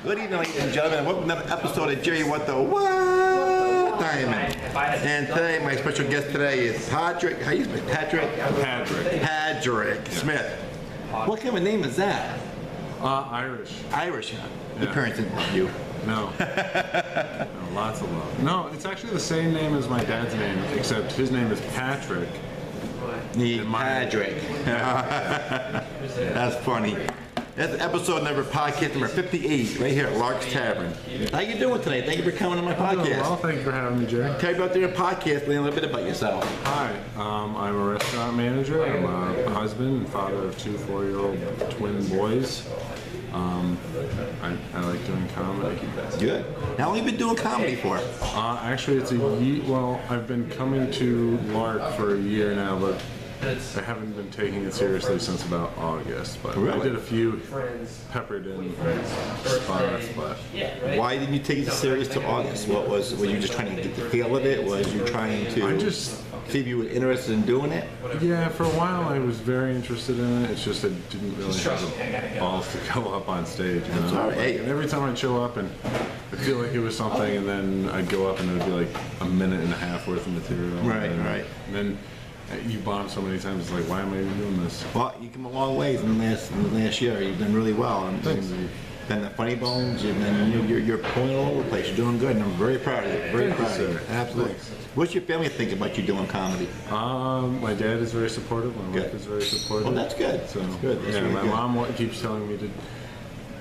Good evening, ladies and gentlemen. Welcome to another episode of Jerry What the What Dymond. And today, my special guest today is Padrick. How you spell Padrick? Padrick Smith. What kind of a name is that? Irish. Irish, huh? Your Yeah. parents didn't love you. No. No, lots of love. No, it's actually the same name as my dad's name, except his name is Patrick. Padrick. That's funny. That's episode number, podcast number 58, right here at Lark's Tavern. How you doing today? Thank you for coming on my podcast. Well, thank you for having me, Jerry. Tell me about your podcast, a little bit about yourself. Hi, I'm a restaurant manager. I'm a husband and father of 2 4-year-old twin boys. I like doing comedy. Good. How long have you been doing comedy for? Actually, it's a year. Well, I've been coming to Lark for a year now, but I haven't been taking it seriously since about August. But Really? I did a few peppered in spots. But Why didn't you take it serious till August? Were you just trying to get the feel of it? Was you trying to see if you were interested in doing it? yeah, for a while I was very interested in it. It's just I didn't really have the balls to go up on stage. You know? That's all right. And every time I'd show up and I feel like it was something, and then I'd go up and it would be like a minute and a half worth of material. Right, right. And then you bomb so many times. It's like, why am I even doing this? Well, you come a long ways in the last year. You've done really well. And Thanks. you've been the funny bones. You're pulling all over the place. You're doing good, and I'm very proud of you. Very Thank you, proud of you. sir. Absolutely. Thanks. What's your family think about you doing comedy? My dad is very supportive. My Good. wife is very supportive. Well, that's good. So, That's good. That's yeah, really my good. mom keeps telling me to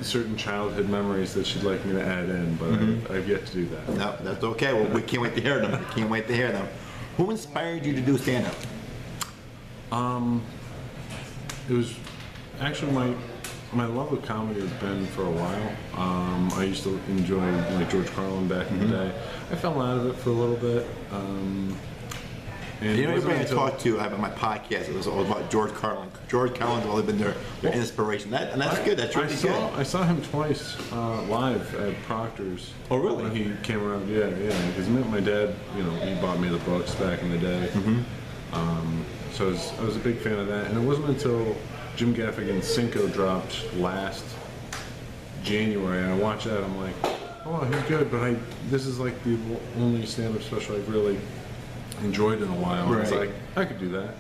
certain childhood memories that she'd like me to add in, but I've yet to do that. No, that's okay. Well, we can't wait to hear them. We can't wait to hear them. Who inspired you to do stand-up? It was actually my love of comedy has been for a while. I used to enjoy like George Carlin back in the day. I fell out of it for a little bit. And You know, it wasn't everybody I until- talked to on my podcast, it was all about George Carlin. George Carlin's always been their inspiration. And that's good. That's really good. I saw him twice live at Proctor's. Oh, really? When he came around, yeah. Because my dad, he bought me the books back in the day. So I was a big fan of that. And it wasn't until Jim Gaffigan's Cinco dropped last January, and I watched that, I'm like, oh, he's good, but this is like the only stand-up special I've really enjoyed in a while. Right. It's like, I could do that.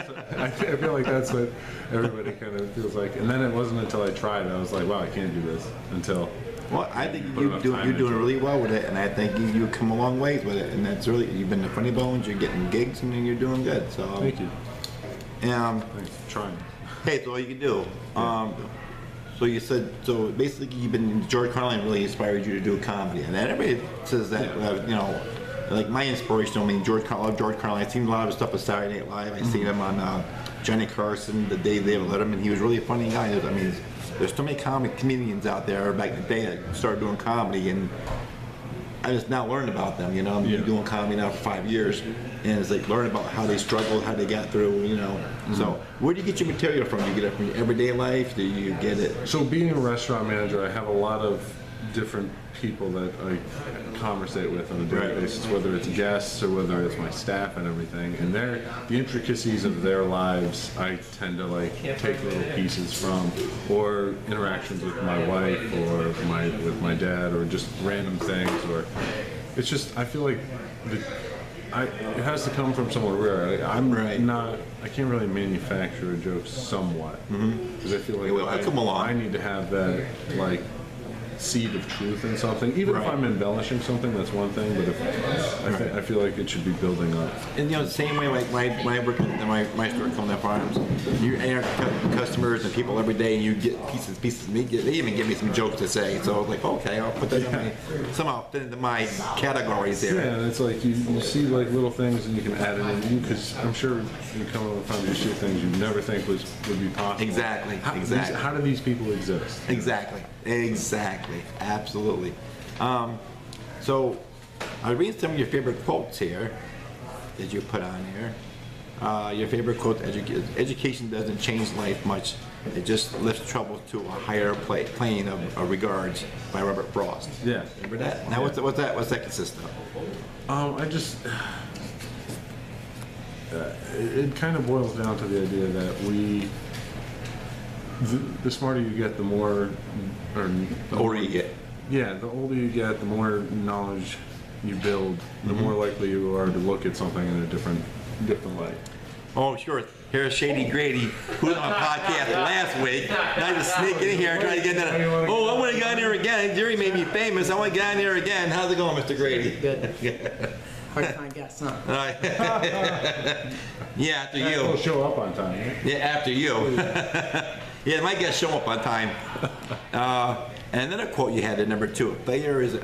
So I feel like that's what everybody kind of feels like. And then it wasn't until I tried it, I was like, wow, I can't do this until. Well, I think Put enough time you're doing into it. really well with it, and I think you come a long ways with it. And that's really, you've been the funny bones, you're getting gigs, and you're doing good. So Thank you. Um, Thanks for trying. hey, that's all you can do. So you said, so basically you've been, George Carlin really inspired you to do comedy, and everybody says that, like my inspiration, George Carlin, I've seen a lot of his stuff on Saturday Night Live. I've seen him on Johnny Carson, the day they let him, and he was really a funny guy. There's so many comedians out there back in the day that started doing comedy, and I just now learned about them. I've been doing comedy now for 5 years, and it's like learn about how they struggled, how they got through. So where do you get your material from? Do you get it from your everyday life? Do you get it? So being a restaurant manager, I have a lot of different people that I conversate with on a daily basis, whether it's guests or whether it's my staff and everything. And the intricacies of their lives, I tend to take little pieces from, or interactions with my wife or with my dad, or just random things. Or it's just, I feel like it has to come from somewhere rare. I can't really manufacture a joke somewhat, because I feel like I need to have that seed of truth in something. Even if I'm embellishing something, that's one thing, but if I feel like it should be building up. And the same way, like when I work at my store at Culinary Farms, you interact with customers and people every day, and you get pieces of meat. They even give me some jokes to say, so I was like, okay, I'll put that somehow fit into my categories there. Yeah, and it's like you see little things and you can add it in, because I'm sure you come up with you see things you never think would be possible. Exactly. How do these people exist? Exactly. Absolutely. So I read some of your favorite quotes here that you put on here. Your favorite quote: "Education doesn't change life much; it just lifts trouble to a higher plane of regards." By Robert Frost. Yeah. Remember that? Now, what's that consist of? It kind of boils down to the idea that the smarter you get, the more, or The older you get. Yeah, the older you get, the more knowledge you build, the more likely you are to look at something in a different light. Oh, sure. Here's Shady Grady, who was on a podcast last week. And I just sneak in here and try to get that. Oh, I want to get on there again. Jerry made me famous. I want to get on there again. How's it going, Mr. Grady? Good. Hard to find guests, huh? All right. Yeah, after We'll you. show up on time, right? Yeah, after you. Yeah, my guests show up on time. And another quote you had at number 2: failure is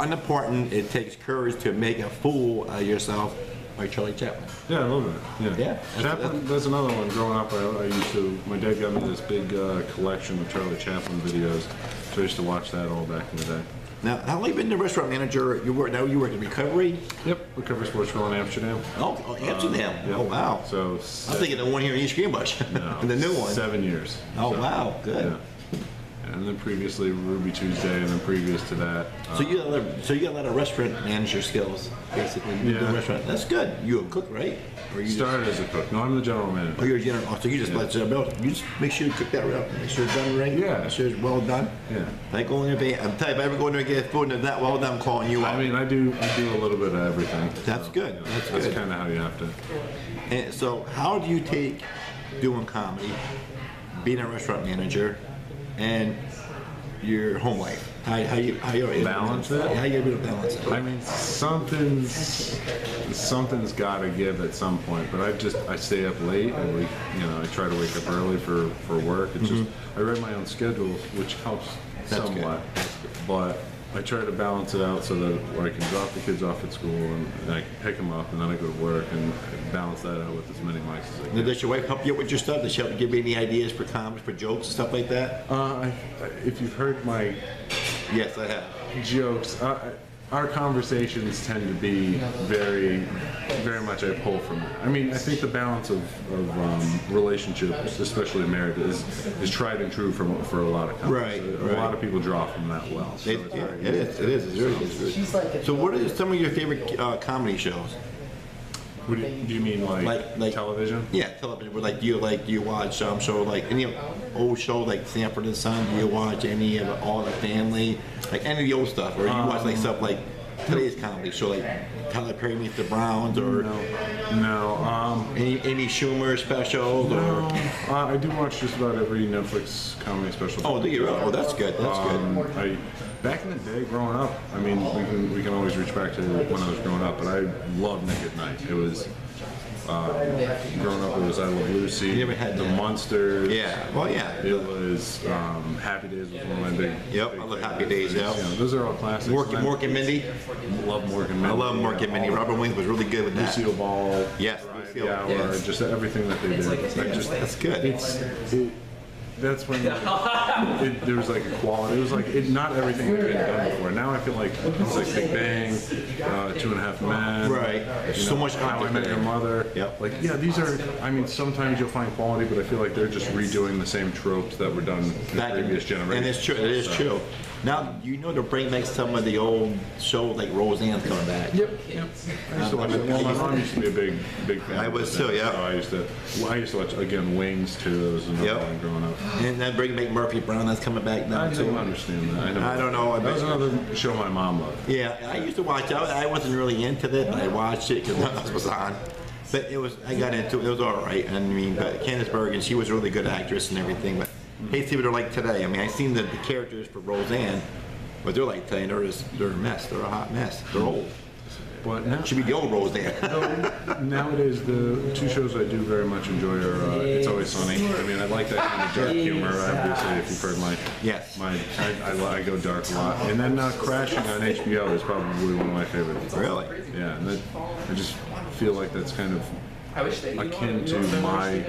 unimportant. It takes courage to make a fool of yourself. By Charlie Chaplin. Yeah, I love that. Yeah. Yeah. Chaplin, that's another one. Growing up, I used to, my dad got me this big collection of Charlie Chaplin videos, so I used to watch that all back in the day. Now, how long have you been the restaurant manager? You work in recovery? Yep, Recovery Sports Grill in Amsterdam. Oh, Amsterdam. Yep. Oh, wow. So, I'm thinking the one here in East Greenbush. no, The new one. 7 years. Oh, So, wow. Good. Yeah. And then previously Ruby Tuesday, and then previous to that. So you got a lot of restaurant manager skills, basically. You do Yeah. restaurant. That's good. You a cook, right? Or you Started as a cook. No, I'm the general Oh, manager. you're a general. Oh, so you just let you just make sure you cook that right up. Make sure it's done right. Yeah. Make sure it's well done. Yeah. I go in there. I'm telling you, if I ever go in there and get food and it's not well done, I'm calling you out. I mean, I do a little bit of everything. That's good. You know, That's that's good. kind of how you have to. And so, how do you take doing comedy, being a restaurant manager, and your home life? How you Balance it? How you able to balance it? I mean, something's got to give at some point. But I stay up late. I try to wake up early for work. It's just I write my own schedule, which helps That's somewhat. good. But I try to balance it out so that I can drop the kids off at school and I can pick them up and then I go to work and balance that out with as many mics as I Now, can. does your wife help you with your stuff? Does she help you give you any ideas for comedy, for jokes and stuff like that? If you've heard my Yes, I have. jokes, our conversations tend to be very, very much I pull from it. I mean, I think the balance of relationships, especially marriage, is tried and true for a lot of couples. Right, A right. lot of people draw from that well. So it's Yeah, very it is. It is. It's really good. She's like a So, what are some of your favorite comedy shows? What do you mean, like television? Yeah, television. Like, do you watch show like any old show like Sanford and Son? Do you watch any of All in the Family? Like any of the old stuff, or you watch like stuff like today's comedy show, like Tyler Perry meets the Browns, or No. Amy Schumer specials, or I do watch just about every Netflix comedy special. oh, do you? Oh, that's good. That's good. Back in the day, growing up, I mean, we can always reach back to when I was growing up, but I loved Nick at Night. It was growing up. It was I Love Lucy, You never had The that. Monsters. Yeah. Well, yeah. It was Happy Days was one of my big. Yep, big I love Happy favorites. Days, yeah. You know, those are all classics. Mork and Mindy. Love Mork and Mindy. I love Mork and Mindy. Robert Williams was really good with that. Lucille Ball. Yes, Variety Lucille, Hour, yes. just everything that they did. That's good. That's when there was like a quality. It was like not everything had been done before. Now I feel like it's like Big Bang, 2.5 Men. Right. So much How I Met Your Mother. Yep. Like these are. I mean, sometimes you'll find quality, but I feel like they're just redoing the same tropes that were done in Back in- previous generations. And it's true. It is true. Now, to bring back some of the old shows like Roseanne's coming back. Yep. I used to watch it. Well, my mom used to be a big fan. I of was it, too, yeah. So I used to watch again Wings too. That was another Yep. one growing up. And then bring back Murphy Brown. That's coming back now I too. don't understand that. I don't know. That was another show my mom loved. Yeah, I used to watch it. I wasn't really into it, but I watched it because nothing else was on. But I got into it. It was all right. I mean, but Candice Bergen, she was a really good actress and everything. But hey, see what they're like today. I mean, I seen the characters for Roseanne, but they're like today. They're a mess. They're a hot mess. They're old. But now, Should be the old Roseanne. nowadays, the two shows I do very much enjoy are It's Always Sunny. I mean, I like that kind of dark humor. Obviously, if you've heard my Yes. I go dark a lot. And then Crashing on HBO is probably one of my favorites. Really? Yeah, and I just feel like that's kind of akin to my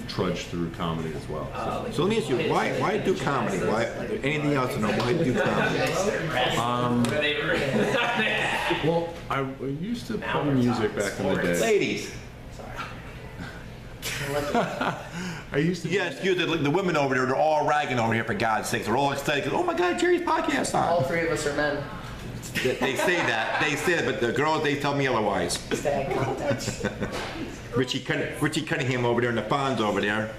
trudge through comedy as well. So let me ask you, why do comedy? Why anything else? No, why do comedy? Well, I used to play music back in the day. Ladies, I used to. you gotta excuse the women over there. They're all ragging over here for God's sakes. They're all excited. 'Cause, oh my God, Jerry's podcast All on. 3 of us are men. They say that. They say it, but the girls they tell me otherwise. Bad context. Richie Cunningham over there and the Fonz over there.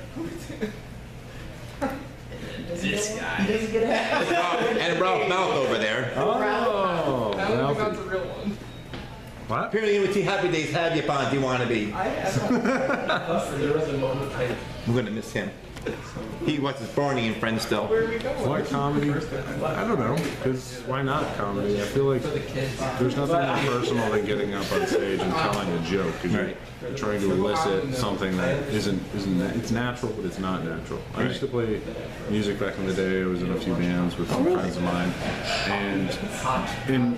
He doesn't get it. And Ralph Mouth over there. Oh, I don't think that's Ralphie. a real one. What? Apparently, with Happy Days had you on. Do you want to be? There was a moment I'm gonna miss him. He watches Barney and Friends still. Why comedy? I don't know, because why not comedy? I feel like there's nothing more personal than getting up on stage and telling a joke, because you're trying to elicit something that it's natural, but it's not natural. I used to play music back in the day. I was in a few bands with some friends of mine, and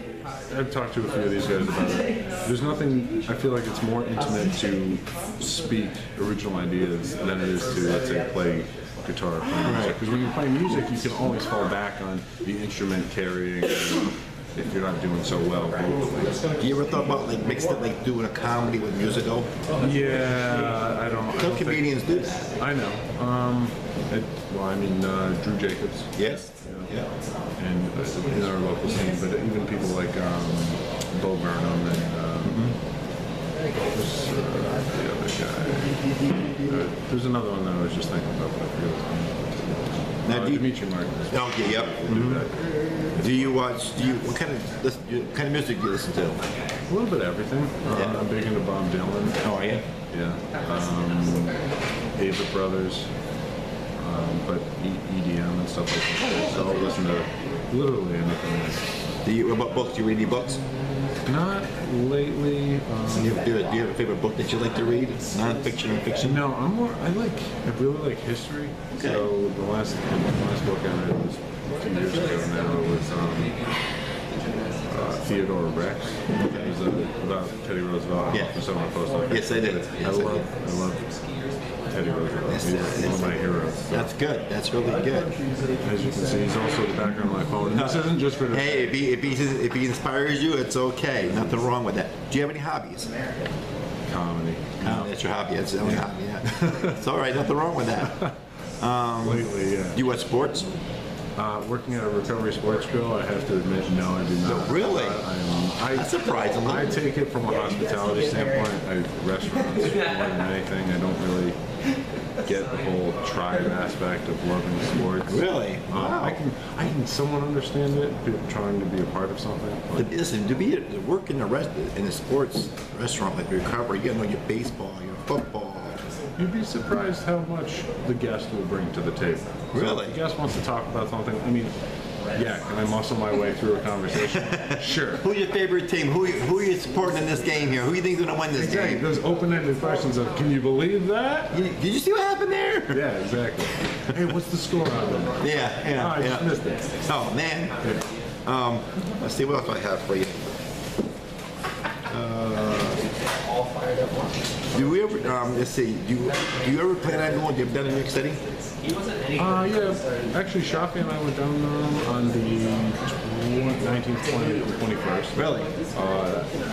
I've talked to a few of these guys about it. There's nothing, I feel like it's more intimate to speak original ideas than it is to, let's say, play guitar or play music. Because when you play music, you can always fall back on the instrument carrying if you're not doing so well vocally. You ever thought about like mixed it, like doing a comedy with musical? Yeah, I don't Some think- comedians do that. I know. Drew Jacobs. Yes. Yeah. And in our local scene, but even people like Bo Burnham and who's, the other guy. There's another one that I was just thinking about, but I forget his name. Now, do you, Dimitri Martin. okay, yep. Do you watch? What kind of music do you listen to? A little bit of everything. Yeah. I'm big into Bob Dylan. Oh, yeah. Yeah. David Brothers. But EDM and stuff like that. So I'll listen to literally anything. Do you? What about books? Do you read any books? Not lately. Do you have a favorite book that you like to read? Non-fiction or fiction? No, I really like history. Okay. So the last book I read was a few years ago now. It was Theodore Rex. It was about Teddy Roosevelt. Yeah. So I posted. Yes, I did. I Yes, I love Teddy Roosevelt. Yes, He's yes. one of my heroes. That's good. That's really good. As you can see, he's also the background of my phone. And this isn't just for the Hey, if he inspires you, it's okay. Nothing wrong with that. Do you have any hobbies? comedy. That's your hobby. That's the only hobby. Yeah. It's all right. Nothing wrong with that. Lately, yeah. Do you watch sports? Working at a recovery sports school, I have to admit, no, I do not. Really? That's surprising. I take it from a hospitality standpoint. Restaurants more than anything. I don't really get the whole tribe aspect of loving sports. Really? Wow. I can somewhat understand it, trying to be a part of something. But Listen, to work in a sports restaurant like recovery, you gotta know your baseball, your football. you'd be surprised how much the guest will bring to the table. So Really? if the guest wants to talk about something, I mean, yeah, can I muscle my way through a conversation? Sure. Who's your favorite team? Who are you supporting in this game here? Who do you think's gonna win this Exactly. game? Those open-ended questions of, can you believe that? Did you see what happened there? Yeah, exactly. Hey, what's the score on that? Yeah, I just missed it. Oh man. Let's see what else I have for you. Do we ever? Let's see. Do you ever plan on going? You've done in New York City? Yeah. Actually, Shafi and I went down on the 19th, 20th, and 21st. Really?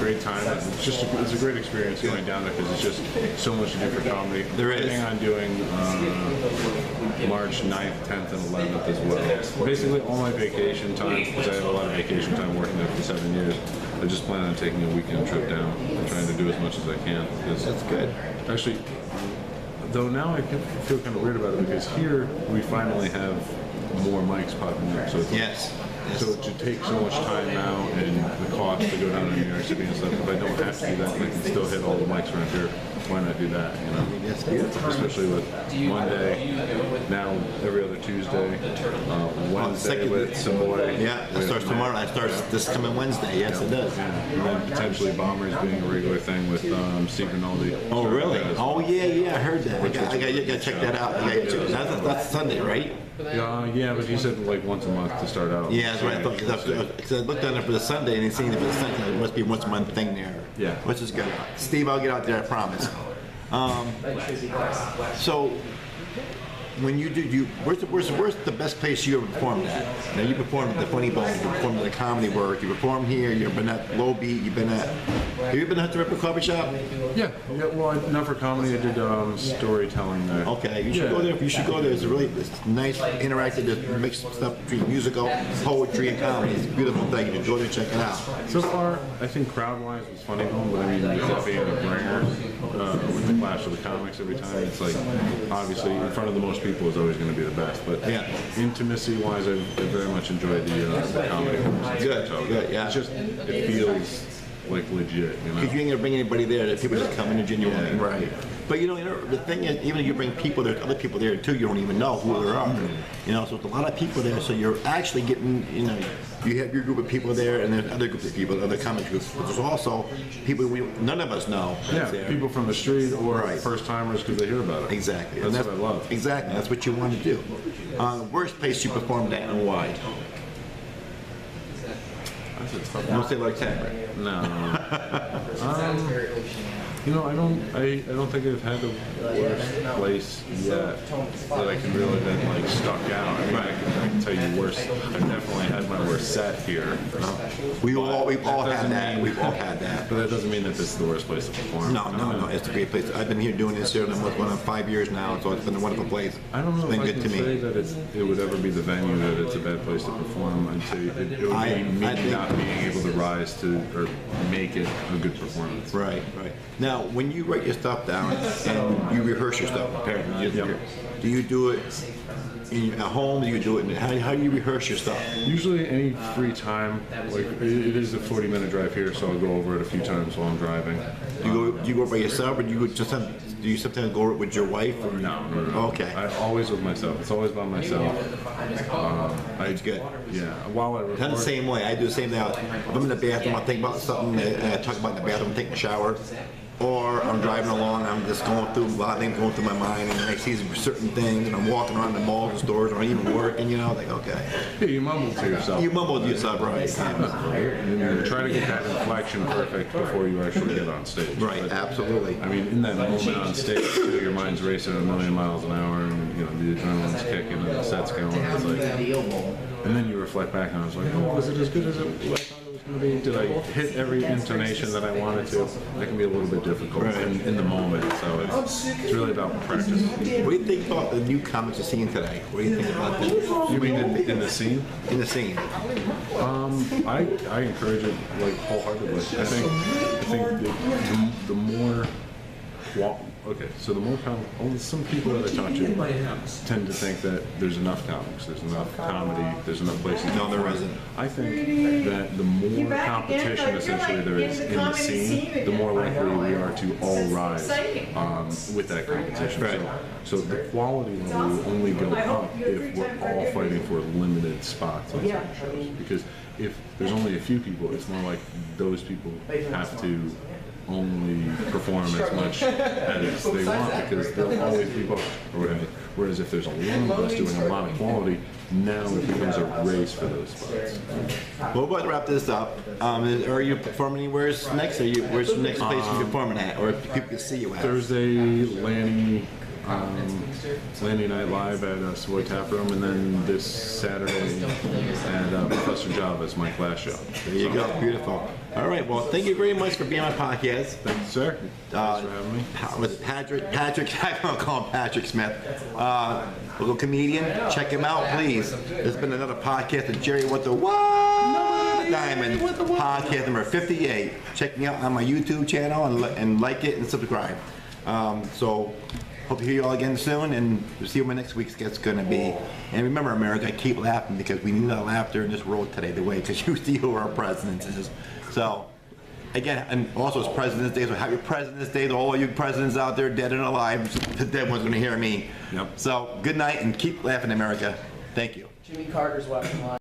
Great time. It's a great experience going down there because it's just so much to do for comedy. There is. Planning on doing March 9th, 10th, and 11th as well. Basically, all my vacation time, because I have a lot of vacation time working there for 7 years. I just plan on taking a weekend trip down and trying to do as much as I can. That's good. Actually, though now I feel kind of weird about it because here we finally have more mics popping up. So it's Yes. so it should take so much time now and the cost to go down to New York City and stuff. If I don't have to do that, I can still hit all the mics around here. Why not do that? You know, That's beautiful. especially with Monday, now every other Tuesday, Wednesday second- with Savoy. Yeah, it starts tomorrow. It starts this coming Wednesday. Yes, it does. Yeah, and then potentially Bombers being a regular thing with Steve Rinaldi. Oh, really? Yeah, Oh, yeah, I heard that. I gotta check that out. That's Sunday, right? yeah, but he said like once a month to start out. Yeah, that's what I thought. Because I looked on it for the Sunday and it seemed for the Sunday. It must be a once a month thing there. Yeah. Which is good. Steve, I'll get out there, I promise. So, when you do, where's the best place you ever performed at? Now you performed at the Funny Bone, you performed at the Comedy Work, you performed here, you've been at Low Beat, have you been at the Ripper Coffee Shop? Yeah. Well, not for comedy. I did storytelling there. Okay, you should go there. You should go there. It's nice, interactive. There's mixed stuff between musical, poetry, and comedy. It's a beautiful thing. You should go there and check it out. So far, I think crowd-wise was Funny Bone, but I mean, with that being a bringer, with the Clash of the Comics every time, it's like obviously in front of the most people is always going to be the best. But Yeah. intimacy-wise, I very much enjoy the comedy. Good, So good, yeah. It's just, it feels like legit, you know? Because you ain't gonna bring anybody there, that people just come in and genuinely. Yeah. Right. But the thing is, even if you bring people, there's other people there too, you don't even know who there are. You know, so it's a lot of people there, so you're actually getting, you know, you have your group of people there, and there's other groups of people, other comic groups, but there's also people none of us know Yeah, that's there. people from the street or Right. first-timers because they hear about it. Exactly. That's And what I love. Exactly, that's what you want to do. Worst place you performed at and why? That's a tough Don't say like that, right? No. You know, I don't think I've had the worst place yet that I can really then like stuck out. I mean, I can tell you worse. I've definitely had my worst set here. We've all had doesn't that. mean- We've all had that. But that doesn't mean that this is the worst place to perform. No, it's a great place. I've been here doing this here, and I'm going on 5 years now, so it's been a wonderful place. I don't know It's been if I good can to say me. that it would ever be the venue that it's a bad place to perform. I'd say it would be I me think- not being able to rise to or make it a good performance. Right. Now, when you write your stuff down and you rehearse your stuff, apparently, do you do it at home? Do you do it? How do you rehearse your stuff? Usually any free time, like it is a 40-minute drive here, so I'll go over it a few times while I'm driving. Do you go by yourself, or do you sometimes go with your wife? Or? No. Okay. I always with myself. It's always by myself. That's good. Yeah. While I I'm record, the same way. I do the same thing. If I'm in the bathroom, I think about something, and I talk about in the bathroom, taking a shower. Or I'm driving along, I'm just going through, a lot of things going through my mind, and I see certain things, and I'm walking around the malls and stores, or even working, you know, like, okay. yeah, you mumble to yourself. You mumble to yourself, right? And you try to get that inflection perfect before you actually get on stage. Right, But, absolutely. I mean, in that moment on stage, too, your mind's racing a million miles an hour, and you know the adrenaline's kicking, and the set's going. It's like, and then you reflect back, and I was like, oh, was it as good as I thought it was going to be? Did I hit every intonation that I wanted to? That can be a little bit difficult in the moment. So it's really about practice. What do you think about the new comics you're seeing today? What do you think about them? You mean in the scene? In the scene? I encourage it like wholeheartedly. I think the more so the more some people that I talk to tend to think that there's enough comics, there's enough comedy, there's enough places. No, there isn't. I think that the more competition essentially there is in the scene, the more likely we are to all rise with that competition. Right. So the quality level will only go up if we're all fighting for limited spots on certain shows. Because if there's only a few people, it's more like those people have to only perform as much as they want because they'll always be booked or whatever. Whereas if there's a lot of us doing a lot of quality, now it becomes a race for those spots. Well, we're about to wrap this up. Are you performing anywhere next? Where's the next place you're performing at, or if people can see you at? Thursday, Lanny Night Live at Savoy Tap Room, and then this Saturday at Professor Java's, my class show. There you go. Beautiful. All right. Well, thank you very much for being on my podcast. Thank you, sir. Thanks for having me. Was Padrick, I'm going to call him Patrick Smith. Little comedian. Check him out, please. There's been another podcast of Jerry What the What? Dymond. Podcast number 58. Check me out on my YouTube channel and like it and subscribe. So, hope to hear you all again soon, and we'll see what my next week's guest's going to be. And remember, America, keep laughing because we need our laughter in this world today, the way, because you see who our president is. So, again, and also it's President's Day, so happy President's Day to all you presidents out there, dead and alive. The dead one's going to hear me. Yep. So, good night and keep laughing, America. Thank you. Jimmy Carter's watching live.